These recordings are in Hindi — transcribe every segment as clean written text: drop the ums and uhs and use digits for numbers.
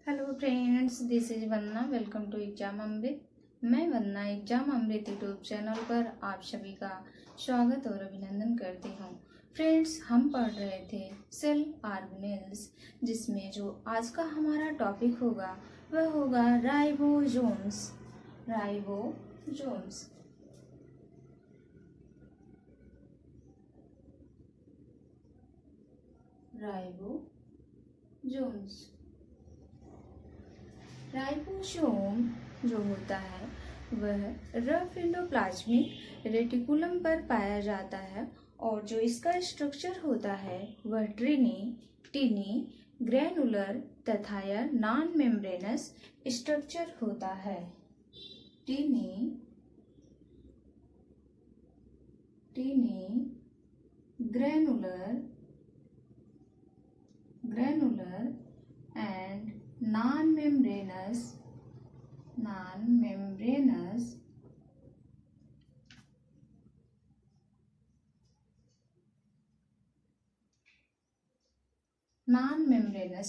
Hello friends, this is Vandana. Welcome to exam Amrit. मैं Vandana exam Amrit YouTube channel पर आप सभी का स्वागत और अभिनंदन करती हूँ। फ्रेंड्स, हम पढ़ रहे थे सेल ऑर्गेनेल्स, जिसमें जो आज का हमारा टॉपिक होगा वह होगा राइबोसोम्स। राइबोसोम्स राइबोसोम्स राइबोसोम जो होता है वह रफ एंडोप्लाज्मिक रेटिकुलम पर पाया जाता है और जो इसका स्ट्रक्चर होता है वह टिनी ग्रैनुलर तथा यह नॉन मेम्ब्रेनस स्ट्रक्चर होता है। टिनी ग्रैनुलर and non-membranous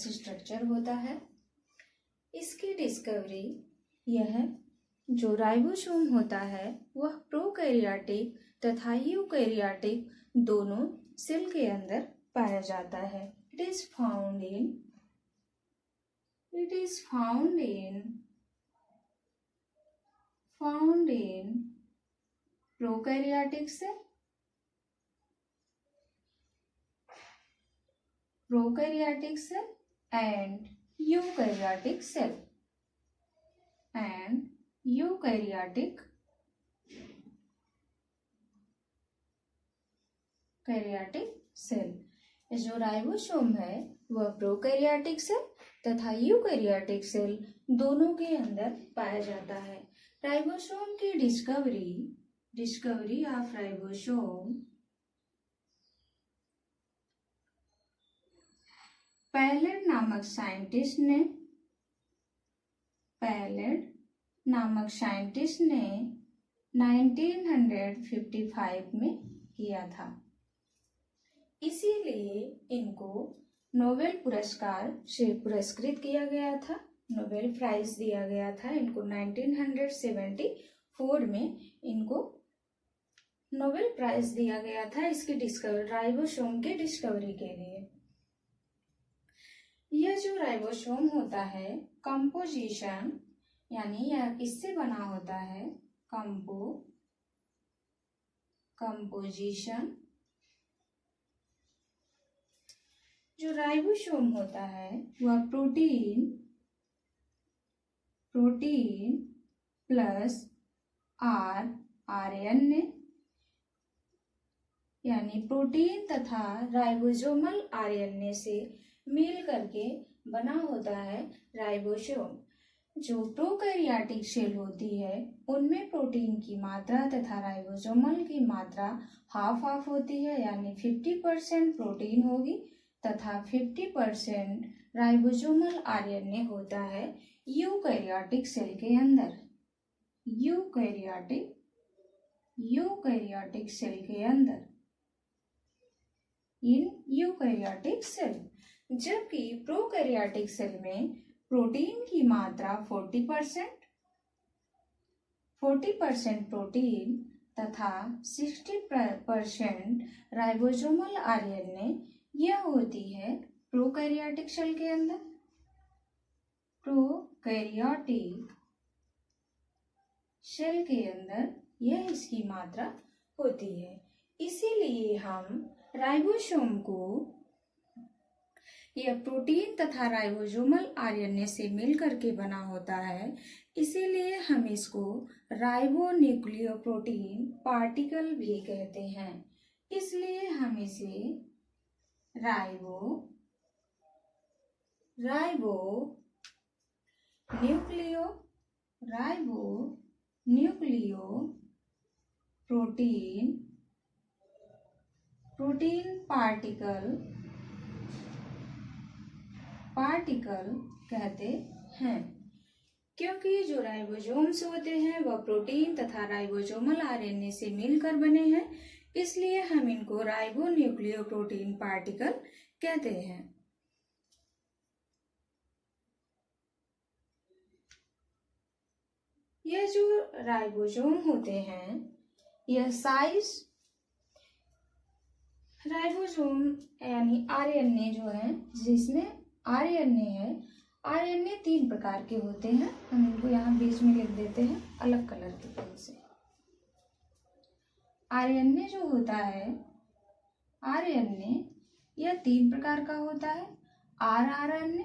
स्ट्रक्चर होता है। इसकी डिस्कवरी यह जो राइबोसोम होता है वह प्रोकैरियोटिक तथा यूकैरियोटिक दोनों सेल के अंदर पाया जाता है। It is found in prokaryotic cell and eukaryotic cell जो राइबोसोम है वह प्रोकैरियोटिक सेल तथा यूकैरियोटिक सेल दोनों के अंदर पाया जाता है। राइबोसोम की डिस्कवरी ऑफ राइबोसोम पैलेट नामक साइंटिस्ट ने 1955 में किया था। इसीलिए इनको नोबेल पुरस्कार से पुरस्कृत किया गया था, नोबेल प्राइज दिया गया था इनको। 1974 में इनको नोबेल प्राइज दिया गया था इसकी राइबोसोम के डिस्कवरी के लिए। यह जो राइबोसोम होता है कंपोजिशन यानी यह किससे बना होता है, कंपोजिशन। जो राइबोसोम होता है वह प्रोटीन प्लस आरएनए यानी प्रोटीन तथा राइबोसोमल आरएनए से मिल करके बना होता है राइबोसोम। जो प्रोकैरियोटिक सेल होती है उनमें प्रोटीन की मात्रा तथा राइबोसोमल की मात्रा हाफ होती है, यानी 50% प्रोटीन होगी तथा 50% राइबोसोमल आरएनए होता है यूकैरियोटिक सेल के अंदर। यूकैरियोटिक सेल के अंदर इन यूकैरियोटिक सेल, जबकि प्रोकैरियोटिक सेल में प्रोटीन की मात्रा 40% प्रोटीन तथा 60% राइबोसोमल आरएनए यह होती है प्रोकैरियोटिक सेल के अंदर। प्रोकैरियोटिक सेल के अंदर यह इसकी मात्रा होती है। इसीलिए हम राइबोसोम को यह प्रोटीन तथा राइबोसोमल आरएनए से मिलकर के बना होता है, इसीलिए हम इसको राइबोन्यूक्लियोप्रोटीन पार्टिकल भी कहते हैं। इसलिए हम इसे प्रोटीन पार्टिकल कहते हैं, क्योंकि जो राइबोसोम्स होते हैं वह प्रोटीन तथा राइबोसोमल आरएनए से मिलकर बने हैं, इसलिए हम इनको राइबोन्यूक्लियोप्रोटीन पार्टिकल कहते हैं। यह जो राइबोसोम होते हैं, यह साइज राइबोसोम यानी आरएनए जो है, जिसमें आरएनए है, आरएनए 3 प्रकार के होते हैं। हम इनको यहाँ बीच में लिख देते हैं अलग कलर की पेन से। आरएनए जो होता है, आरएनए यह 3 प्रकार का होता है। आरएनए,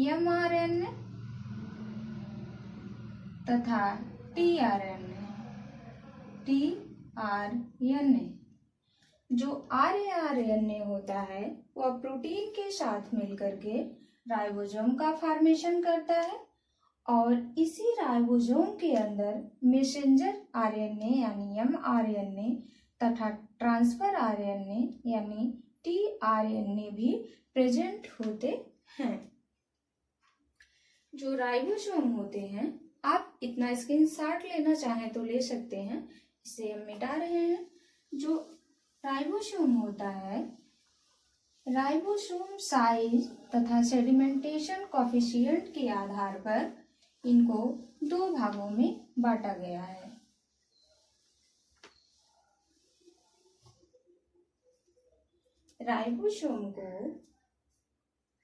एमआरएनए तथा टीआरएनए। टीआरएनए जो आरएनए होता है वह प्रोटीन के साथ मिलकर के राइबोसोम का फॉर्मेशन करता है और इसी राइबोसोम के अंदर मैसेंजर आरएनए यानी एमआरएनए तथा ट्रांसफर आरएनए यानी टीआरएनए भी प्रेजेंट होते हैं। जो राइबोसोम होते हैं, आप इतना स्क्रीनशॉट लेना चाहें तो ले सकते हैं, इसे हम मिटा रहे हैं। जो राइबोसोम होता है, राइबोसोम साइज तथा सेडिमेंटेशन कोफिशिएंट के आधार पर इनको 2 भागों में बांटा गया है। राइबोसोम को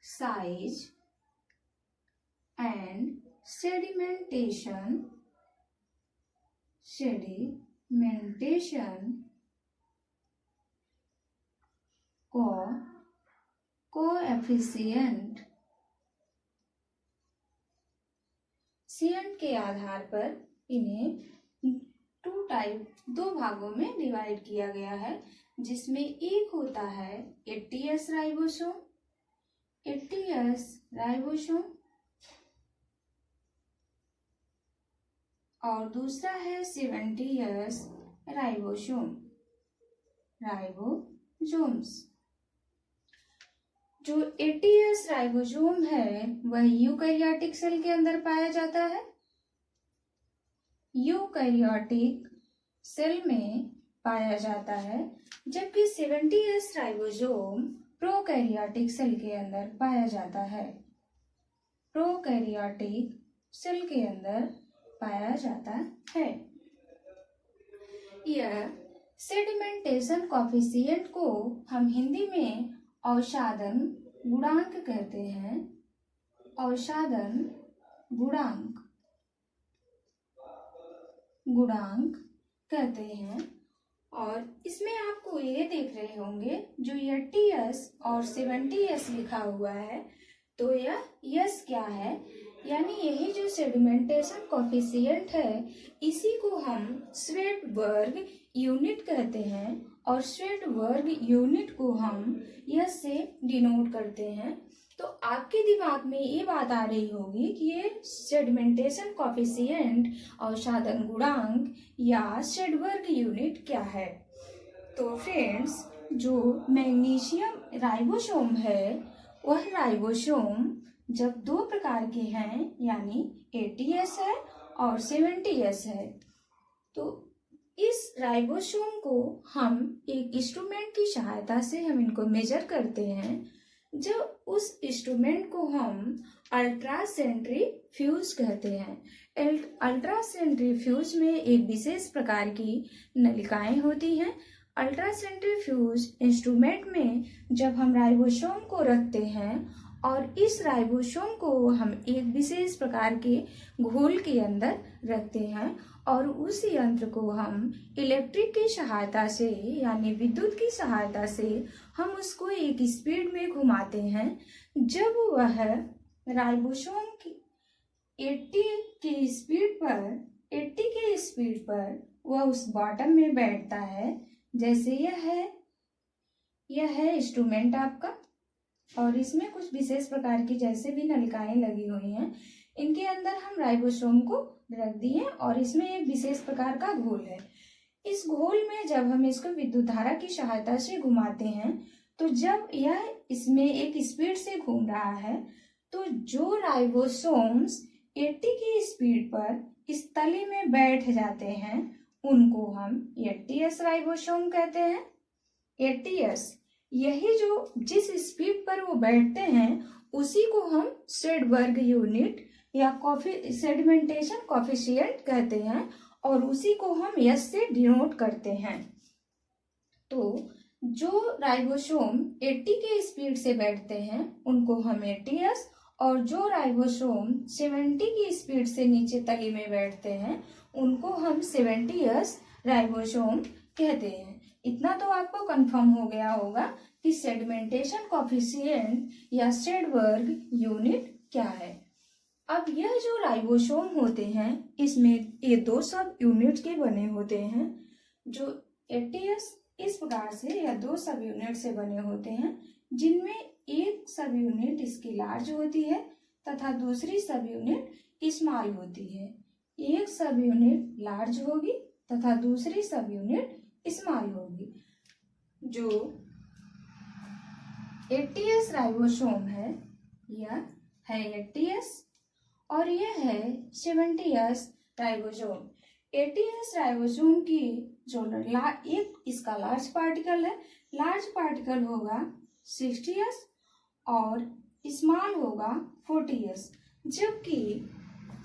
साइज एंड सेडिमेंटेशन कोएफिशिएंट के आधार पर इन्हें 2 भागों में डिवाइड किया गया है, जिसमें एक होता है 80S राइबोसोम और दूसरा है 70S राइबोसोम्स। जो 80S राइबोसोम है वह यूकैरियोटिक सेल के अंदर पाया जाता है। यूकैरियोटिक सेल में पाया जाता है, जबकि 70S राइबोसोम प्रोकैरियोटिक सेल के अंदर पाया जाता है। प्रोकैरियोटिक सेल के अंदर पाया जाता है। यह सेडिमेंटेशन कोफिशिएंट को हम हिंदी में अवसादन गुणांक कहते हैं। अवसादन गुणांक कहते हैं। और इसमें आपको ये देख रहे होंगे जो 80S और 70S लिखा हुआ है, तो यह यस क्या है, यानी यही जो सेडिमेंटेशन कोफिशिएंट है, इसी को हम श्वेटबर्ग यूनिट कहते हैं और श्वेटबर्ग यूनिट को हम यस से डिनोट करते हैं। तो आपके दिमाग में ये बात आ रही होगी कि ये सेडिमेंटेशन कोफिशिएंट, अवसादन गुणांक या श्वेटबर्ग यूनिट क्या है। तो फ्रेंड्स, जो मैग्नीशियम राइबोसोम है, वह राइबोसोम जब 2 प्रकार के हैं, यानी 80S है और 70S है, तो इस राइबोसोम को हम एक इंस्ट्रूमेंट की सहायता से हम इनको मेजर करते हैं। जब उस इंस्ट्रूमेंट को हम अल्ट्रासेंट्रीफ्यूज कहते हैं। अल्ट्रासेंट्रीफ्यूज में एक विशेष प्रकार की नलिकाएं होती हैं। अल्ट्रासेंट्रीफ्यूज इंस्ट्रूमेंट में जब हम राइबोसोम को रखते हैं और इस राइबोसोम को हम एक विशेष प्रकार के घोल के अंदर रखते हैं और उस यंत्र को हम इलेक्ट्रिक की सहायता से यानी विद्युत की सहायता से हम उसको एक स्पीड में घुमाते हैं। जब वह राइबोसोम की 80 के स्पीड पर वह उस बॉटम में बैठता है, जैसे यह है इंस्ट्रूमेंट आपका, और इसमें कुछ विशेष प्रकार की जैसे भी नलिकाएं लगी हुई हैं, इनके अंदर हम राइबोसोम को रख दिए और इसमें एक विशेष प्रकार का घोल है। इस घोल में जब हम इसको विद्युत धारा की सहायता से घुमाते हैं, तो जब यह इसमें एक स्पीड से घूम रहा है, तो जो राइबोसोम्स 80 की स्पीड पर इस तले में बैठ जाते हैं, उनको हम 80S राइबोसोम कहते हैं। 80S यही जो जिस स्पीड पर वो बैठते हैं, उसी को हम श्वेटबर्ग यूनिट या सेडिमेंटेशन कॉफिशिएंट कहते हैं और उसी को हम S से डिनोट करते हैं। तो जो राइबोसोम 80 के स्पीड से बैठते हैं उनको हम 80S, और जो राइबोसोम 70 की स्पीड से नीचे तली में बैठते हैं उनको हम 70S राइबोसोम कहते हैं। इतना तो आपको कंफर्म हो गया होगा कि सेडिमेंटेशन कॉफिशिएंट या सेडबर्ग यूनिट क्या है। अब यह जो राइबोसोम होते हैं इसमें ये 2 सब यूनिट के बने होते हैं। जो 80S इस प्रकार से या 2 सब यूनिट से बने होते हैं, जिनमें एक सब यूनिट इसकी लार्ज होती है तथा दूसरी सब यूनिट स्मॉल होती है। एक सब यूनिट लार्ज होगी तथा दूसरी सब यूनिट स्मॉल होगी। जो 80S राइबोसोम है यह है 80S और यह है 70S राइबोसोम। 80S राइबोसोम की जो एक इसका लार्ज पार्टिकल है, लार्ज पार्टिकल होगा 60S और स्मॉल होगा 40S, जबकि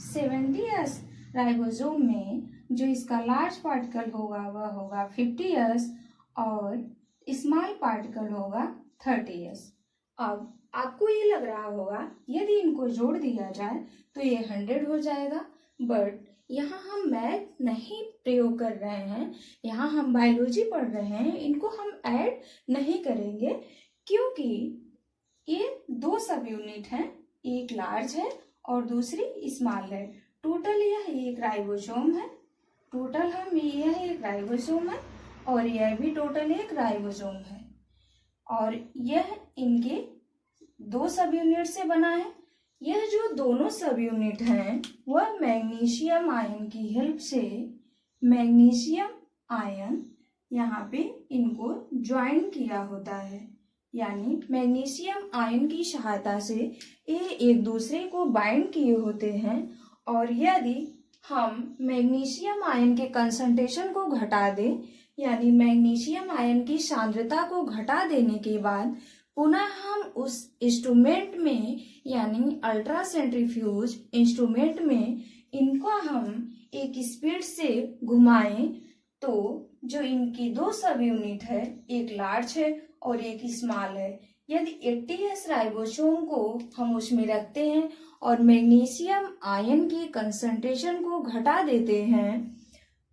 70S राइबोसोम में जो इसका लार्ज पार्टिकल होगा वह होगा 50S और स्मॉल पार्टिकल होगा 30S। अब आपको ये लग रहा होगा यदि इनको जोड़ दिया जाए तो ये 100 हो जाएगा, बट यहाँ हम मैथ नहीं प्रयोग कर रहे हैं, यहाँ हम बायोलॉजी पढ़ रहे हैं, इनको हम ऐड नहीं करेंगे क्योंकि ये 2 सब यूनिट हैं, एक लार्ज है और दूसरी स्मॉल है। टोटल यह एक राइबोसोम है, टोटल हम यह एक राइबोसोम है और यह भी टोटल एक राइबोसोम है और यह इनके 2 सब यूनिट से बना है। यह जो दोनों सब यूनिट हैं वह मैग्नीशियम आयन की हेल्प से, मैग्नीशियम आयन यहाँ पे इनको ज्वाइन किया होता है, यानी मैग्नीशियम आयन की सहायता से ये एक दूसरे को बाइंड किए होते हैं। और यदि हम मैग्नीशियम आयन के कंसंट्रेशन को घटा दें, यानी मैग्नीशियम आयन की सांद्रता को घटा देने के बाद पुनः हम उस इंस्ट्रूमेंट में यानी अल्ट्रा सेंट्रीफ्यूज इंस्ट्रूमेंट में इनको हम एक स्पीड से घुमाएं तो जो इनकी 2 सब यूनिट है, एक लार्ज है और एक स्मॉल है, यदि 80S राइबोसोम को हम उसमें रखते हैं और मैग्नीशियम आयन की कंसंट्रेशन को घटा देते हैं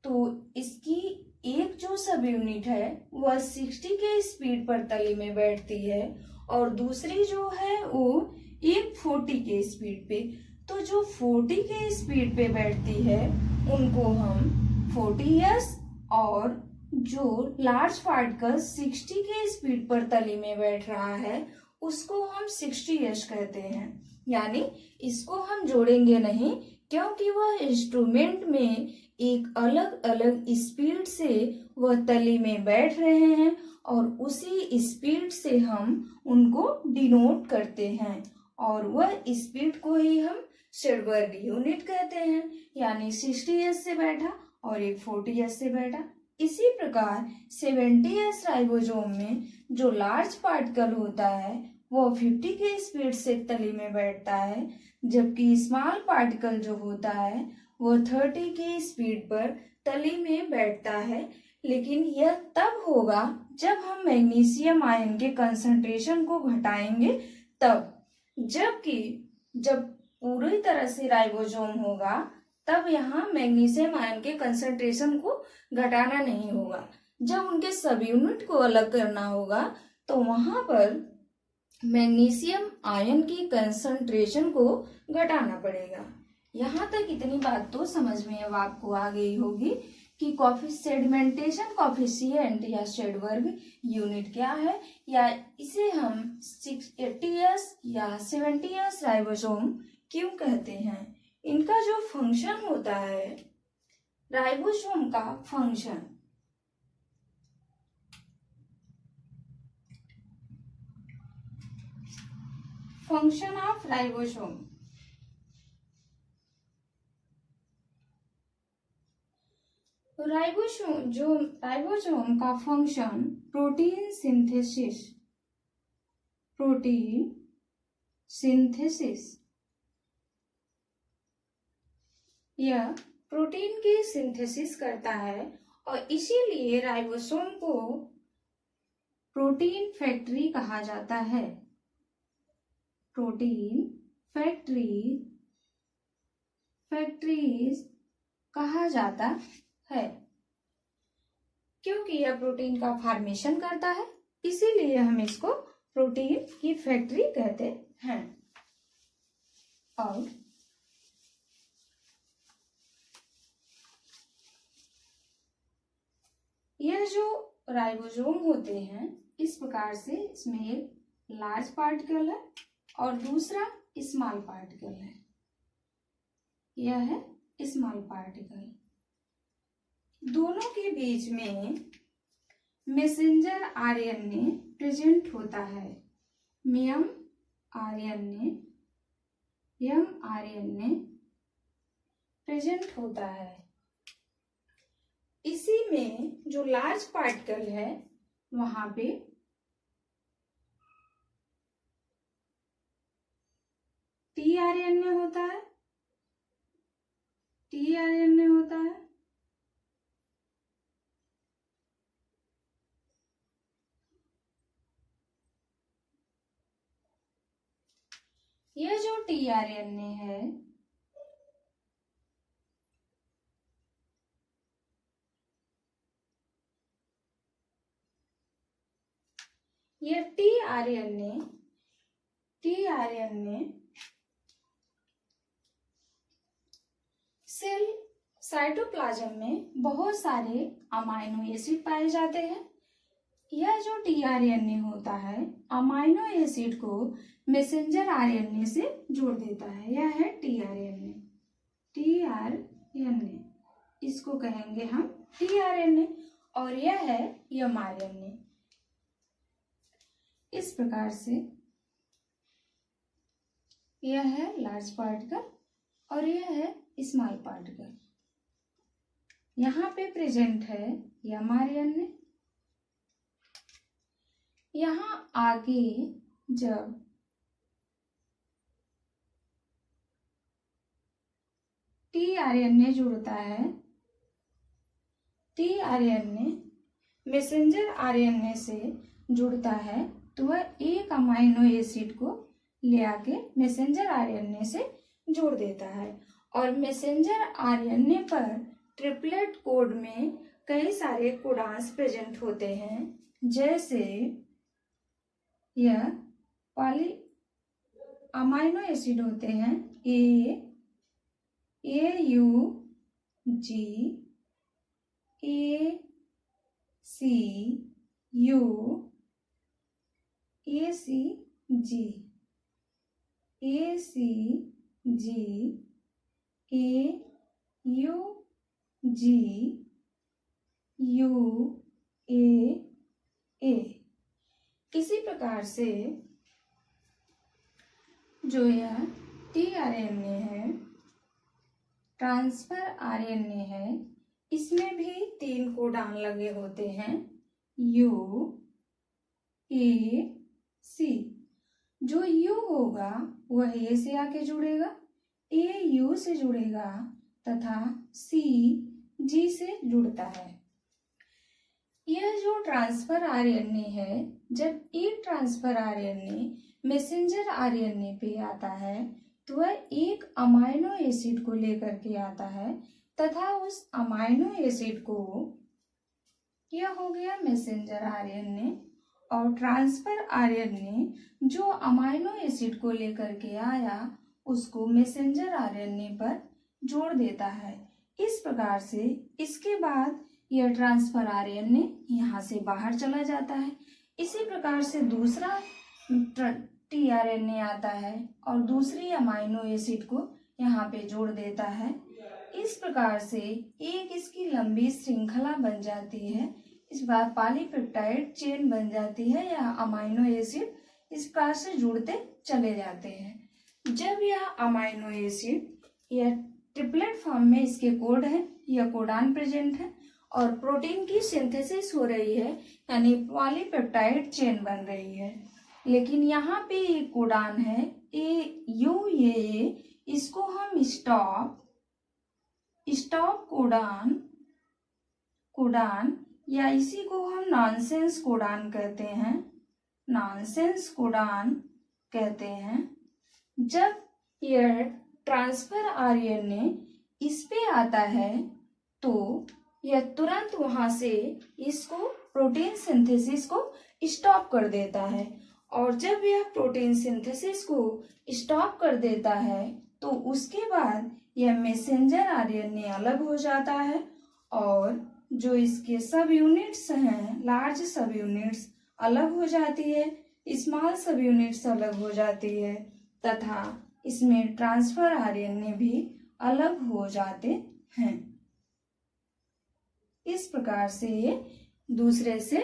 तो इसकी एक जो सब यूनिट है वह 60 के स्पीड पर तली में बैठती है और दूसरी जो है वो 40 के स्पीड पे। तो जो 40 के स्पीड पे बैठती है उनको हम 40S और जो लार्ज पार्टिकल 60 के स्पीड पर तली में बैठ रहा है उसको हम 60S कहते हैं। यानी इसको हम जोड़ेंगे नहीं क्योंकि वह इंस्ट्रूमेंट में एक अलग अलग स्पीड से वह तली में बैठ रहे हैं और उसी स्पीड से हम उनको डिनोट करते हैं और वह स्पीड को ही हम सेडबर्ग यूनिट कहते हैं। यानी 60S से बैठा और एक 40S से बैठा। इसी प्रकार 70S राइबोसोम में जो लार्ज पार्टिकल होता है वो 50 के स्पीड से तली में बैठता है, जबकि स्मॉल पार्टिकल जो होता है वो 30 की स्पीड पर तली में बैठता है। लेकिन यह तब होगा जब हम मैग्नीशियम आयन के कंसंट्रेशन को घटाएंगे तब, जबकि जब पूरी तरह से राइबोसोम होगा तब यहाँ मैग्नीशियम आयन के कंसंट्रेशन को घटाना नहीं होगा। जब उनके सब यूनिट को अलग करना होगा तो वहां पर मैग्नीशियम आयन की कंसंट्रेशन को घटाना पड़ेगा। यहाँ तक इतनी बात तो समझ में अब आपको आ गई होगी कि सेडिमेंटेशन कॉफिशिएंट या सेडबर्ग यूनिट क्या है, या इसे हम 80S या 70S राइबोसोम क्यों कहते हैं। इनका जो फंक्शन होता है, राइबोसोम का फंक्शन ऑफ राइबोसोम। तो राइबोसोम का फंक्शन प्रोटीन सिंथेसिस यह प्रोटीन की सिंथेसिस करता है और इसीलिए राइबोसोम को प्रोटीन फैक्ट्री कहा जाता है। प्रोटीन फैक्ट्रीज कहा जाता है क्योंकि यह प्रोटीन का फॉर्मेशन करता है, इसीलिए हम इसको प्रोटीन की फैक्ट्री कहते हैं। और यह जो राइबोसोम होते हैं इस प्रकार से, इसमें एक लार्ज पार्टिकल है और दूसरा स्मॉल पार्टिकल है। यह है स्मॉल पार्टिकल। दोनों के बीच में मैसेंजर आरएनए प्रेजेंट होता है। mRNA प्रेजेंट होता है। इसी में जो लार्ज पार्टिकल है वहां पे tRNA होता है। यह जो tRNA है यह tRNA सेल साइटोप्लाज्म में बहुत सारे अमाइनो एसिड पाए जाते हैं। यह जो tRNA होता है अमाइनो एसिड को मैसेंजर आरएनए से जोड़ देता है। यह है tRNA। इसको कहेंगे हम tRNA और यह है mRNA। इस प्रकार से यह है लार्ज पार्टिकल और यह है स्मॉल पार्टिकल। यहाँ पे प्रेजेंट है mRNA। यहाँ आगे जब tRNA जुड़ता है, tRNA मैसेंजर आरएनए से जुड़ता है तो वह एक अमाइनो एसिड को ले आके मैसेंजर आरएनए से जोड़ देता है और मैसेंजर आरएनए पर ट्रिपलेट कोड में कई सारे कोडान्स प्रेजेंट होते हैं, जैसे यह पॉली अमाइनो एसिड होते हैं AUG, ACU, ACG, AUG, UAA। इसी प्रकार से जो यह tRNA है, ट्रांसफर आरएनए है, इसमें भी 3 कोडान लगे होते हैं UAC। जो U होगा वह A से आके जुड़ेगा, AU से जुड़ेगा तथा C G से जुड़ता है। यह जो ट्रांसफर आरएनए है, जब एक ट्रांसफर आरएनए मैसेंजर आरएनए पे आता है तो वह एक अमाइनो एसिड को लेकर के आता है तथा उस अमाइनो एसिड को, यह हो गया मैसेंजर आरएनए, और ट्रांसफर आरएनए जो अमाइनो एसिड को लेकर के आया उसको मैसेंजर आरएनए पर जोड़ देता है। इस प्रकार से इसके बाद यह ट्रांसफर आरएनए यहाँ से बाहर चला जाता है। इसी प्रकार से दूसरा tRNA आता है और दूसरी अमाइनो एसिड को यहाँ पे जोड़ देता है। इस प्रकार से एक इसकी लंबी श्रृंखला बन जाती है। इस बार पॉलीपेप्टाइड चेन बन जाती है या अमाइनो एसिड इस प्रकार से जुड़ते चले जाते हैं। जब यह अमाइनो एसिड या ट्रिपलेट फॉर्म में इसके कोड है या कोडान प्रेजेंट है और प्रोटीन की सिंथेसिस हो रही है, यानी पॉलीपेप्टाइड चेन बन रही है, लेकिन यहाँ पे एक कोडान है UAA, इसको हम स्टॉप स्टॉप कोडान या इसी को हम नॉनसेंस कोडान कहते हैं, नॉनसेंस कोडान कहते हैं। जब यह ट्रांसफर आरएनए इस पे आता है तो यह तुरंत वहां से इसको प्रोटीन सिंथेसिस को स्टॉप कर देता है, और जब यह प्रोटीन सिंथेसिस को स्टॉप कर देता है तो उसके बाद यह मैसेंजर आरएनए अलग हो जाता है, और जो इसके सब यूनिट्स हैं, लार्ज सब यूनिट्स अलग हो जाती है, स्मॉल सब यूनिट्स अलग हो जाती है, तथा इसमें ट्रांसफर आरएनए भी अलग हो जाते हैं। इस प्रकार से ये दूसरे से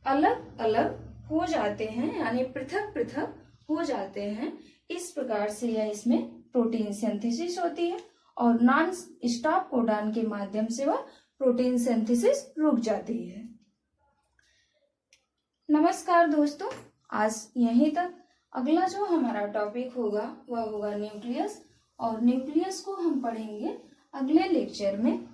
अलग अलग हो जाते हैं, यानी पृथक पृथक हो जाते हैं। इस प्रकार से यह इसमें प्रोटीन सिंथेसिस होती है, और नॉन स्टॉप कोडान के माध्यम से वह प्रोटीन सिंथेसिस रुक जाती है। नमस्कार दोस्तों, आज यहीं तक। अगला जो हमारा टॉपिक होगा वह होगा न्यूक्लियस, और न्यूक्लियस को हम पढ़ेंगे अगले लेक्चर में।